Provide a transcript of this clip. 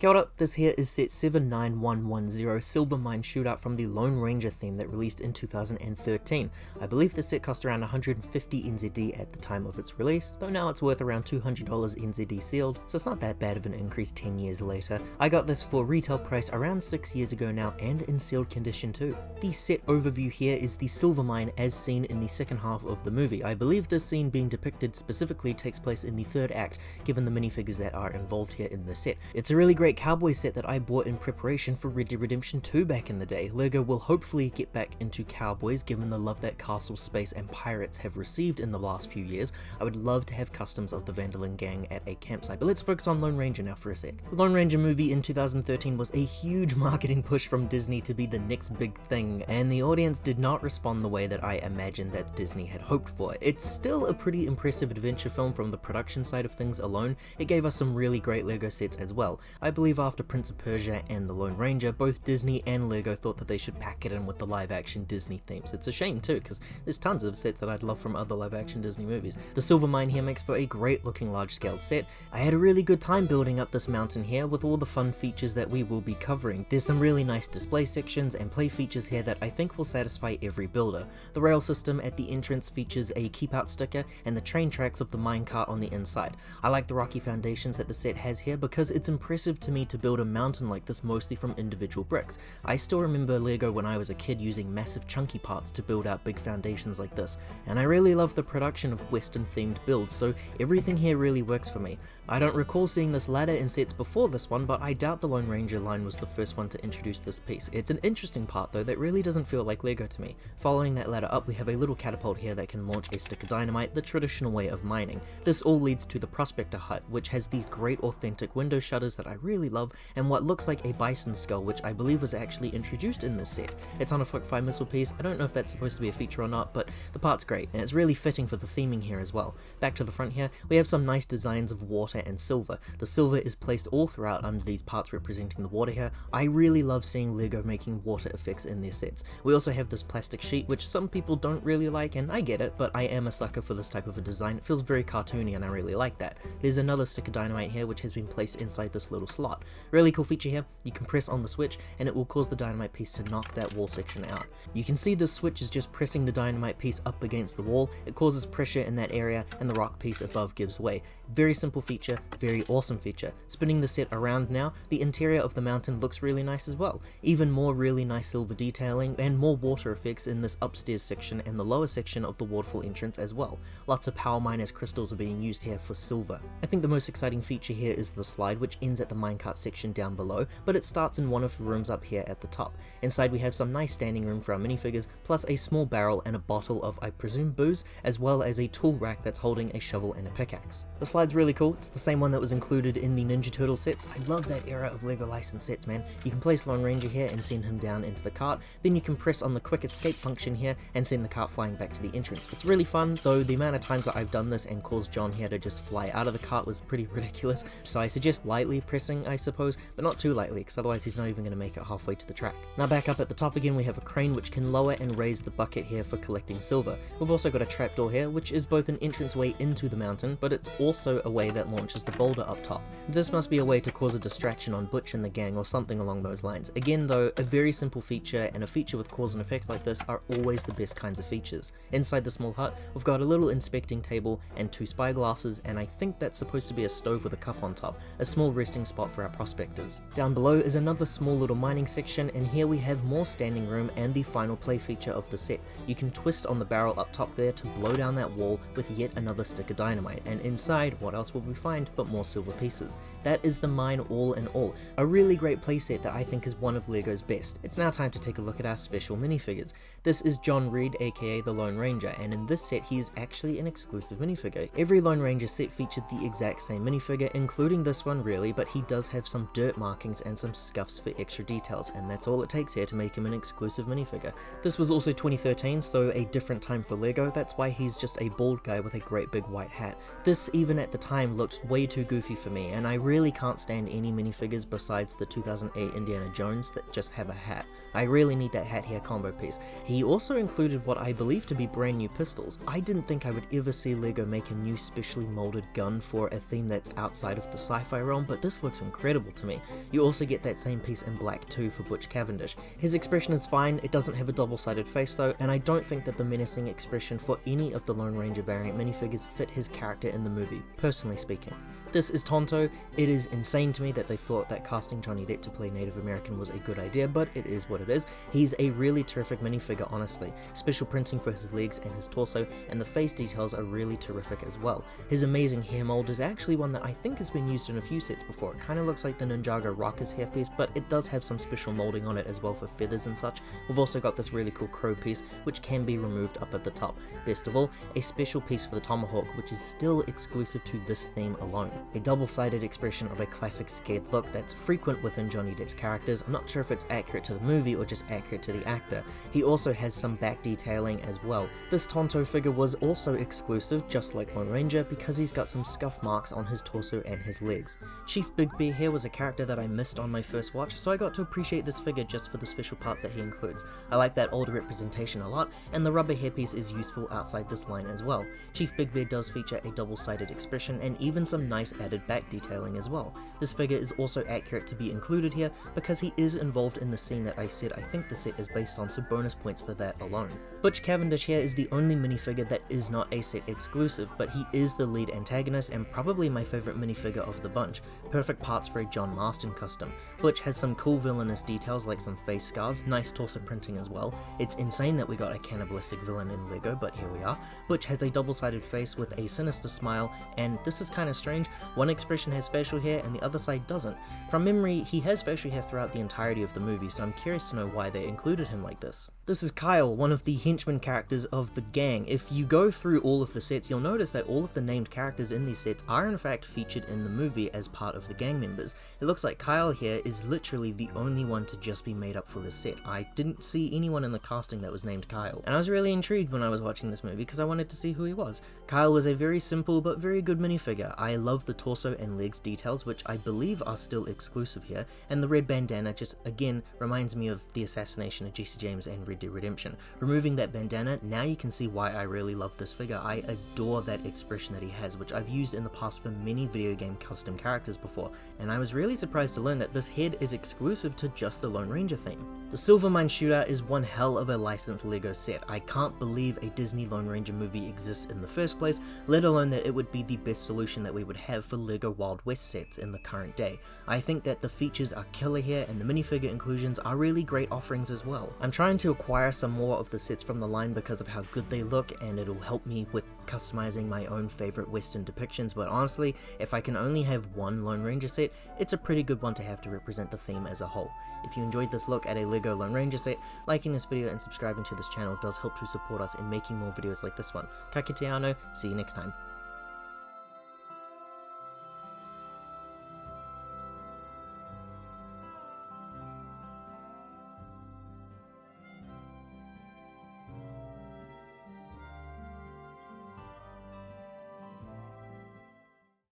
Kia ora, this here is set 79110 Silver Mine Shootout from the Lone Ranger theme that released in 2013. I believe the set cost around 150 NZD at the time of its release, though now it's worth around $200 NZD sealed, so it's not that bad of an increase 10 years later. I got this for retail price around 6 years ago now and in sealed condition too. The set overview here is the Silver Mine as seen in the second half of the movie. I believe this scene being depicted specifically takes place in the third act, given the minifigures that are involved here in the set. It's a really great cowboy set that I bought in preparation for Red Dead Redemption 2 back in the day. LEGO will hopefully get back into cowboys given the love that castle, space and pirates have received in the last few years. I would love to have customs of the Vandalin gang at a campsite, but let's focus on Lone Ranger now for a sec. The Lone Ranger movie in 2013 was a huge marketing push from Disney to be the next big thing, and the audience did not respond the way that I imagined that Disney had hoped for. It's still a pretty impressive adventure film from the production side of things alone. It gave us some really great LEGO sets as well. I believe after Prince of Persia and the Lone Ranger, both Disney and LEGO thought that they should pack it in with the live action Disney themes. It's a shame too, because there's tons of sets that I'd love from other live action Disney movies. The Silver Mine here makes for a great looking large scaled set. I had a really good time building up this mountain here with all the fun features that we will be covering. There's some really nice display sections and play features here that I think will satisfy every builder. The rail system at the entrance features a keep out sticker and the train tracks of the minecart on the inside. I like the rocky foundations that the set has here because it's impressive to me to build a mountain like this mostly from individual bricks. I still remember LEGO when I was a kid using massive chunky parts to build out big foundations like this, and I really love the production of Western themed builds, so everything here really works for me. I don't recall seeing this ladder in sets before this one, but I doubt the Lone Ranger line was the first one to introduce this piece. It's an interesting part though that really doesn't feel like LEGO to me. Following that ladder up, we have a little catapult here that can launch a stick of dynamite, the traditional way of mining. This all leads to the Prospector hut, which has these great authentic window shutters that I really love, and what looks like a bison skull, which I believe was actually introduced in this set. It's on a Flick 5 missile piece. I don't know if that's supposed to be a feature or not, but the part's great, and it's really fitting for the theming here as well. Back to the front here, we have some nice designs of water and silver. The silver is placed all throughout under these parts representing the water here. I really love seeing LEGO making water effects in their sets. We also have this plastic sheet, which some people don't really like, and I get it, but I am a sucker for this type of a design. It feels very cartoony and I really like that. There's another stick of dynamite here which has been placed inside this little slot. Really cool feature here, you can press on the switch and it will cause the dynamite piece to knock that wall section out. You can see this switch is just pressing the dynamite piece up against the wall. It causes pressure in that area and the rock piece above gives way. Very simple feature, very awesome feature. Spinning the set around now, the interior of the mountain looks really nice as well. Even more really nice silver detailing and more water effects in this upstairs section and the lower section of the waterfall entrance as well. Lots of power miners crystals are being used here for silver. I think the most exciting feature here is the slide, which ends at the minecart section down below, but it starts in one of the rooms up here at the top. Inside we have some nice standing room for our minifigures, plus a small barrel and a bottle of, I presume, booze, as well as a tool rack that's holding a shovel and a pickaxe. The slide's really cool. It's the same one that was included in the Ninja Turtle sets. I love that era of LEGO licensed sets, man. You can place Lone Ranger here and send him down into the cart, then you can press on the quick escape function here and send the cart flying back to the entrance. It's really fun, though the amount of times that I've done this and caused John here to just fly out of the cart was pretty ridiculous, so I suggest lightly pressing, I suppose, but not too lightly, because otherwise he's not even going to make it halfway to the track. Now back up at the top again, we have a crane which can lower and raise the bucket here for collecting silver. We've also got a trapdoor here, which is both an entranceway into the mountain, but it's also a way that launches the boulder up top. This must be a way to cause a distraction on Butch and the gang or something along those lines. Again though, a very simple feature, and a feature with cause and effect like this are always the best kinds of features. Inside the small hut, we've got a little inspecting table and 2 spyglasses, and I think that's supposed to be a stove with a cup on top, a small resting spot for our prospectors. Down below is another small little mining section, and here we have more standing room and the final play feature of the set. You can twist on the barrel up top there to blow down that wall with yet another stick of dynamite, and inside, what else will we find but more silver pieces. That is the mine all in all. A really great playset that I think is one of LEGO's best. It's now time to take a look at our special minifigures. This is John Reed, aka the Lone Ranger, and in this set he is actually an exclusive minifigure. Every Lone Ranger set featured the exact same minifigure, including this one really, but he does have some dirt markings and some scuffs for extra details, and that's all it takes here to make him an exclusive minifigure. This was also 2013, so a different time for LEGO. That's why he's just a bald guy with a great big white hat. This, even at the time, looked way too goofy for me, and I really can't stand any minifigures besides the 2008 Indiana Jones that just have a hat. I really need that hat here combo piece. He also included what I believe to be brand new pistols. I didn't think I would ever see LEGO make a new specially molded gun for a theme that's outside of the sci-fi realm, but this looks incredible to me. You also get that same piece in black too for Butch Cavendish. His expression is fine, it doesn't have a double-sided face though, and I don't think that the menacing expression for any of the Lone Ranger variant minifigures fit his character in the movie, personally speaking. This is Tonto. It is insane to me that they thought that casting Johnny Depp to play Native American was a good idea, but it is what it is. He's a really terrific minifigure, honestly. Special printing for his legs and his torso, and the face details are really terrific as well. His amazing hair mold is actually one that I think has been used in a few sets before. It kind of looks like the Ninjago Rocker's hairpiece, but it does have some special molding on it as well for feathers and such. We've also got this really cool crow piece, which can be removed up at the top. Best of all, a special piece for the tomahawk, which is still exclusive to this theme alone. A double-sided expression of a classic scared look that's frequent within Johnny Depp's characters. I'm not sure if it's accurate to the movie or just accurate to the actor. He also has some back detailing as well. This Tonto figure was also exclusive, just like Lone Ranger, because he's got some scuff marks on his torso and his legs. Chief Big Bear here was a character that I missed on my first watch, so I got to appreciate this figure just for the special parts that he includes. I like that old representation a lot, and the rubber hairpiece is useful outside this line as well. Chief Big Bear does feature a double-sided expression and even some nice added back detailing as well. This figure is also accurate to be included here because he is involved in the scene that I said I think the set is based on, so bonus points for that alone. Butch Cavendish here is the only minifigure that is not a set exclusive, but he is the lead antagonist and probably my favorite minifigure of the bunch. Perfect parts for a John Marston custom. Butch has some cool villainous details like some face scars, nice torso printing as well. It's insane that we got a cannibalistic villain in LEGO, but here we are. Butch has a double-sided face with a sinister smile, and this is kind of strange. One expression has facial hair and the other side doesn't. From memory, he has facial hair throughout the entirety of the movie, so I'm curious to know why they included him like this. This is Kyle, one of the henchman characters of the gang. If you go through all of the sets, you'll notice that all of the named characters in these sets are in fact featured in the movie as part of the gang members. It looks like Kyle here is literally the only one to just be made up for this set. I didn't see anyone in the casting that was named Kyle, and I was really intrigued when I was watching this movie because I wanted to see who he was. Kyle was a very simple but very good minifigure. I love the torso and legs details, which I believe are still exclusive here, and the red bandana just again reminds me of the assassination of Jesse James and Red Dead Redemption. Removing that bandana, now you can see why I really love this figure. I adore that expression that he has, which I've used in the past for many video game custom characters before, and I was really surprised to learn that this head is exclusive to just the Lone Ranger theme. The Silvermine Shootout is one hell of a licensed LEGO set. I can't believe a Disney Lone Ranger movie exists in the first place, let alone that it would be the best solution that we would have for LEGO Wild West sets in the current day. I think that the features are killer here and the minifigure inclusions are really great offerings as well. I'm trying to acquire some more of the sets from the line because of how good they look, and it'll help me with customizing my own favorite Western depictions, but honestly, if I can only have one Lone Ranger set, it's a pretty good one to have to represent the theme as a whole. If you enjoyed this look at a LEGO Lone Ranger set, liking this video and subscribing to this channel does help to support us in making more videos like this one. Ka kite anō, see you next time.